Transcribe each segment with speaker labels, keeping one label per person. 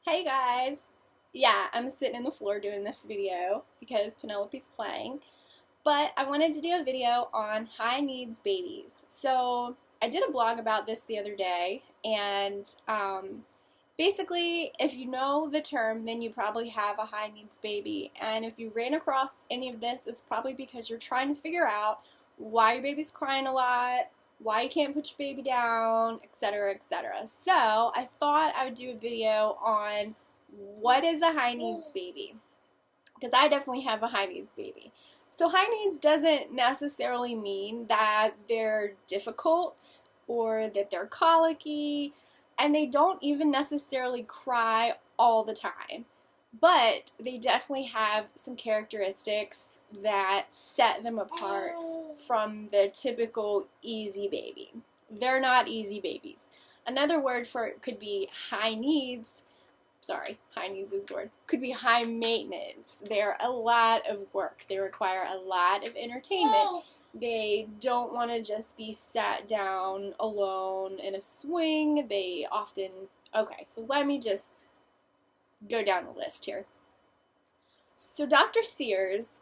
Speaker 1: Hey guys! Yeah, I'm sitting on the floor doing this video because Penelope's playing, but I wanted to do a video on high needs babies. So I did a blog about this the other day, and basically if you know the term, then you probably have a high needs baby, and if you ran across any of this, it's probably because you're trying to figure out why your baby's crying a lot, why you can't put your baby down, etc., etc. So I thought I would do a video on what is a high needs baby, because I definitely have a high needs baby. So high needs doesn't necessarily mean that they're difficult or that they're colicky, and they don't even necessarily cry all the time. But they definitely have some characteristics that set them apart from the typical easy baby. They're not easy babies. Another word for it could be high needs. Sorry, high needs is the word. Could be high maintenance. They're a lot of work. They require a lot of entertainment. They don't want to just be sat down alone in a swing. They often... Okay, so let me just go down the list here. So Dr. Sears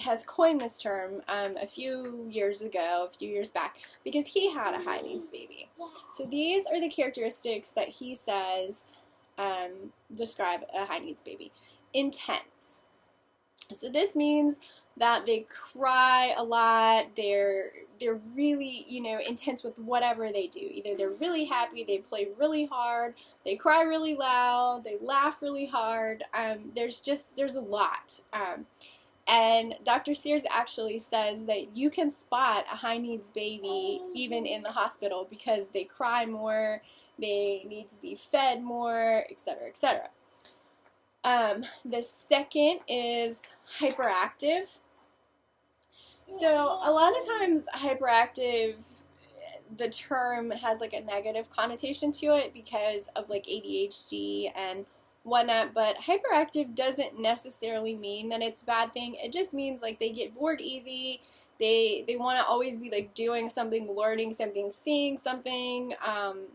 Speaker 1: has coined this term a few years back, because he had a high needs baby. So these are the characteristics that he says describe a high needs baby. Intense. So this means that they cry a lot, they're really, intense with whatever they do. Either they're really happy, they play really hard, they cry really loud, they laugh really hard. There's a lot. And Dr. Sears actually says that you can spot a high needs baby even in the hospital because they cry more, they need to be fed more, etc., etc. The second is hyperactive. So a lot of times hyperactive, the term has like a negative connotation to it because of like ADHD and whatnot, but hyperactive doesn't necessarily mean that it's a bad thing. It just means like they get bored easy, they want to always be like doing something, learning something, seeing something,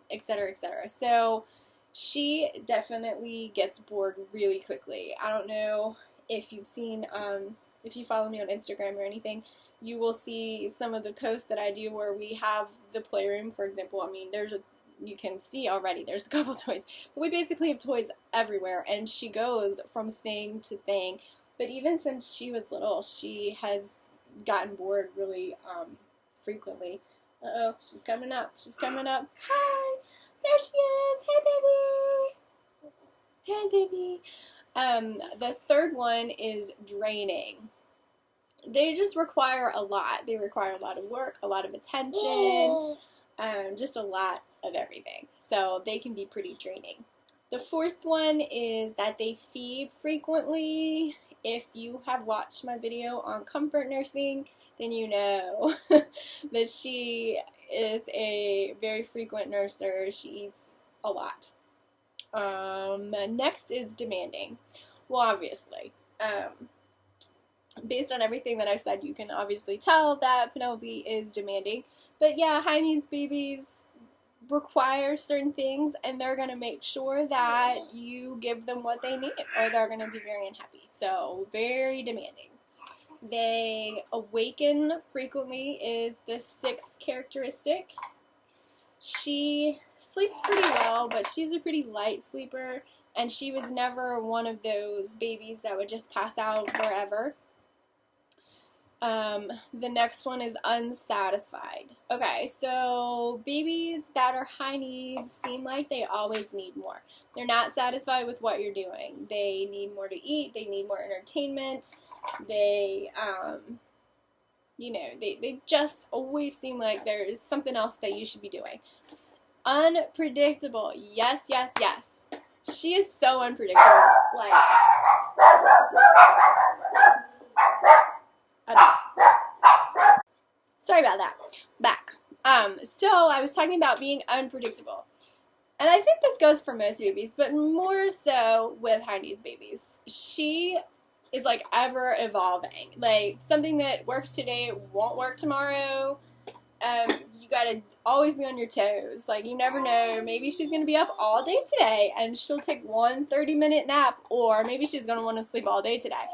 Speaker 1: etc., etc. So she definitely gets bored really quickly. I don't know if you've seen, if you follow me on Instagram or anything, you will see some of the posts that I do where we have the playroom, for example. I mean, you can see already, there's a couple toys. But we basically have toys everywhere, and she goes from thing to thing. But even since she was little, she has gotten bored really frequently. Uh-oh, she's coming up. She's coming up. Hi! There she is! Hey, baby! Hey, baby! The third one is draining. They just require a lot. They require a lot of work, a lot of attention, just a lot of everything. So they can be pretty draining. The fourth one is that they feed frequently. If you have watched my video on comfort nursing, then you know that she is a very frequent nurser. She eats a lot. Next is demanding. Well, obviously. Based on everything that I've said, you can obviously tell that Penelope is demanding. But yeah, high needs babies require certain things, and they're going to make sure that you give them what they need, or they're going to be very unhappy. So, very demanding. They awaken frequently is the sixth characteristic. She sleeps pretty well, but she's a pretty light sleeper, and she was never one of those babies that would just pass out wherever. The next one is unsatisfied. Okay, so babies that are high needs seem like they always need more. They're not satisfied with what you're doing. They need more to eat, they need more entertainment, they just always seem like there is something else that you should be doing. Unpredictable. Yes, yes, yes. She is so unpredictable. Like, sorry about that. Back. So I was talking about being unpredictable. And I think this goes for most babies, but more so with high needs babies. She is like ever evolving. Like, something that works today won't work tomorrow. You gotta always be on your toes. Like, you never know. Maybe she's gonna be up all day today, and she'll take one 30-minute nap, or maybe she's gonna want to sleep all day today.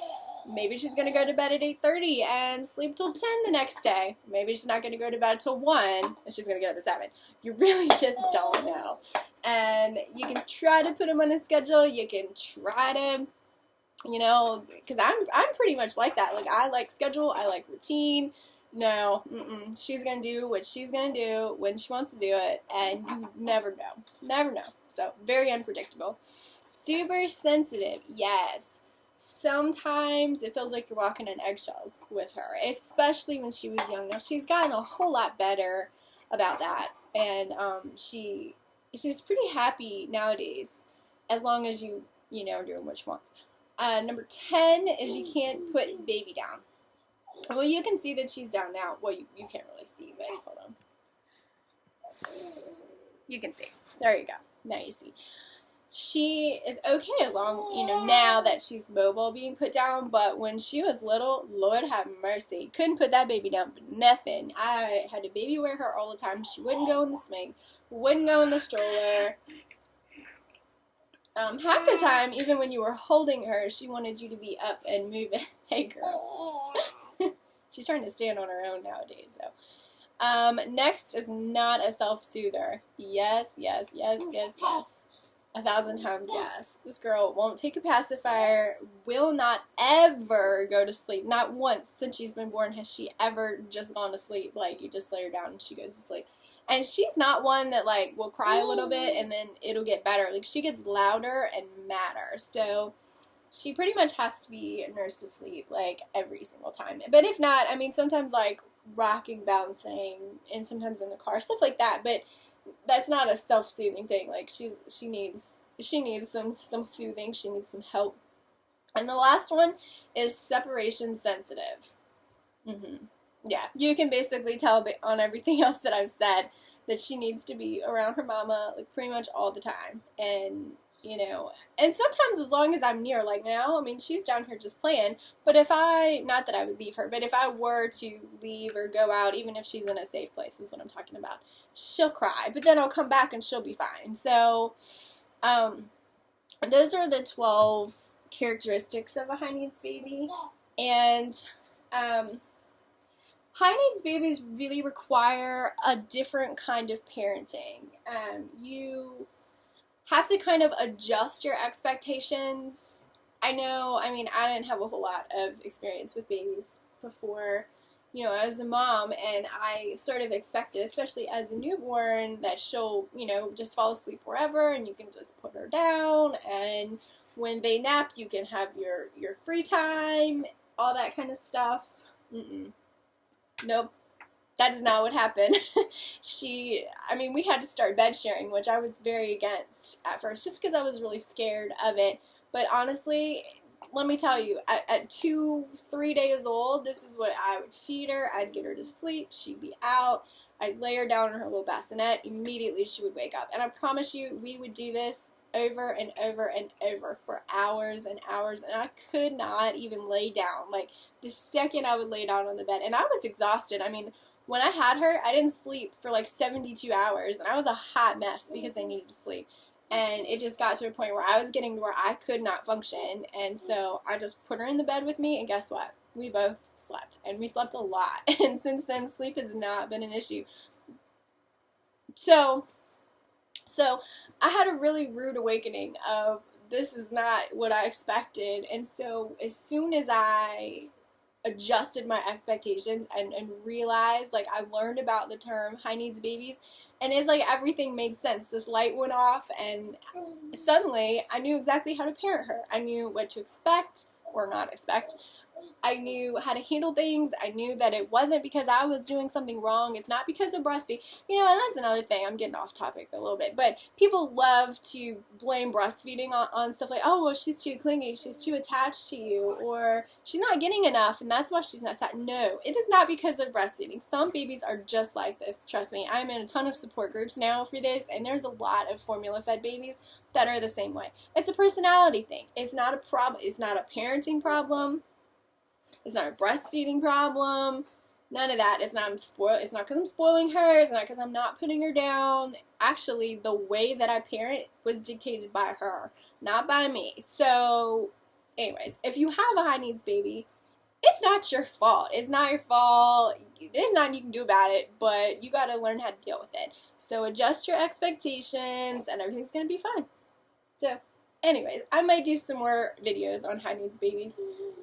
Speaker 1: Maybe she's gonna go to bed at 8:30 and sleep till 10 the next day. Maybe she's not gonna go to bed till 1, and she's gonna get up at 7. You really just don't know. And you can try to put them on a schedule. You can try to, you know, because I'm pretty much like that. Like, I like schedule. I like routine. No, she's going to do what she's going to do when she wants to do it, and you never know. Never know. So, very unpredictable. Super sensitive, yes. Sometimes it feels like you're walking on eggshells with her, especially when she was young. Now, she's gotten a whole lot better about that, and she's pretty happy nowadays, as long as you know, are doing what she wants. Number 10 is you can't put baby down. Well, you can see that she's down now. Well, you can't really see, but hold on. You can see. There you go. Now you see. She is okay as long, you know, now that she's mobile being put down, but when she was little, Lord have mercy, couldn't put that baby down for nothing. I had to baby wear her all the time. She wouldn't go in the swing, wouldn't go in the stroller. Half the time, even when you were holding her, she wanted you to be up and moving. Hey, girl. She's trying to stand on her own nowadays, so. Next is not a self-soother. Yes, yes, yes, yes, yes. 1,000 times yes. This girl won't take a pacifier, will not ever go to sleep. Not once since she's been born has she ever just gone to sleep. Like, you just lay her down and she goes to sleep. And she's not one that, like, will cry a little bit and then it'll get better. Like, she gets louder and madder. So, she pretty much has to be nursed to sleep, like, every single time. But if not, I mean, sometimes, like, rocking, bouncing, and sometimes in the car, stuff like that. But that's not a self-soothing thing. Like, she needs some soothing. She needs some help. And the last one is separation sensitive. Yeah, you can basically tell on everything else that I've said that she needs to be around her mama, like, pretty much all the time. And, you know, and sometimes as long as I'm near, like now, I mean, she's down here just playing, but if not that I would leave her, but if I were to leave or go out, even if she's in a safe place is what I'm talking about, she'll cry, but then I'll come back and she'll be fine. So, those are the 12 characteristics of a high needs baby, and, high needs babies really require a different kind of parenting. You have to kind of adjust your expectations. I know, I mean, I didn't have a whole lot of experience with babies before, you know, as a mom, and I sort of expected, especially as a newborn, that she'll, you know, just fall asleep wherever, and you can just put her down, and when they nap, you can have your free time, all that kind of stuff. Nope. That is not what happened. We had to start bed sharing, which I was very against at first, just because I was really scared of it. But honestly, let me tell you, at 2-3 days old, this is what I would feed her. I'd get her to sleep. She'd be out. I'd lay her down in her little bassinet. Immediately, she would wake up. And I promise you, we would do this over and over and over for hours and hours, and I could not even lay down. Like, the second I would lay down on the bed, and I was exhausted. I mean, when I had her, I didn't sleep for like 72 hours, and I was a hot mess because I needed to sleep. And it just got to a point where I was getting to where I could not function, and so I just put her in the bed with me, and guess what? We both slept, and we slept a lot. And since then, sleep has not been an issue. So I had a really rude awakening of, this is not what I expected. And so as soon as I adjusted my expectations and realized, like, I learned about the term high needs babies, and it's like everything made sense. This light went off, and suddenly I knew exactly how to parent her. I knew what to expect or not expect. I knew how to handle things. I knew that it wasn't because I was doing something wrong. It's not because of breastfeeding. You know, and that's another thing. I'm getting off topic a little bit. But people love to blame breastfeeding on stuff like, oh, well, she's too clingy. She's too attached to you. Or she's not getting enough, and that's why she's not sat. No, it is not because of breastfeeding. Some babies are just like this. Trust me. I'm in a ton of support groups now for this, and there's a lot of formula-fed babies that are the same way. It's a personality thing. It's not a problem. It's not a parenting problem. It's not a breastfeeding problem. None of that. It's not because I'm spoiling her. It's not because I'm not putting her down. Actually, the way that I parent was dictated by her, not by me. So, anyways, if you have a high needs baby, it's not your fault. It's not your fault. There's nothing you can do about it, but you got to learn how to deal with it. So adjust your expectations, and everything's going to be fine. So, anyways, I might do some more videos on high needs babies.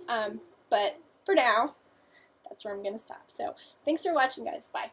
Speaker 1: But for now, that's where I'm going to stop. So, thanks for watching, guys. Bye.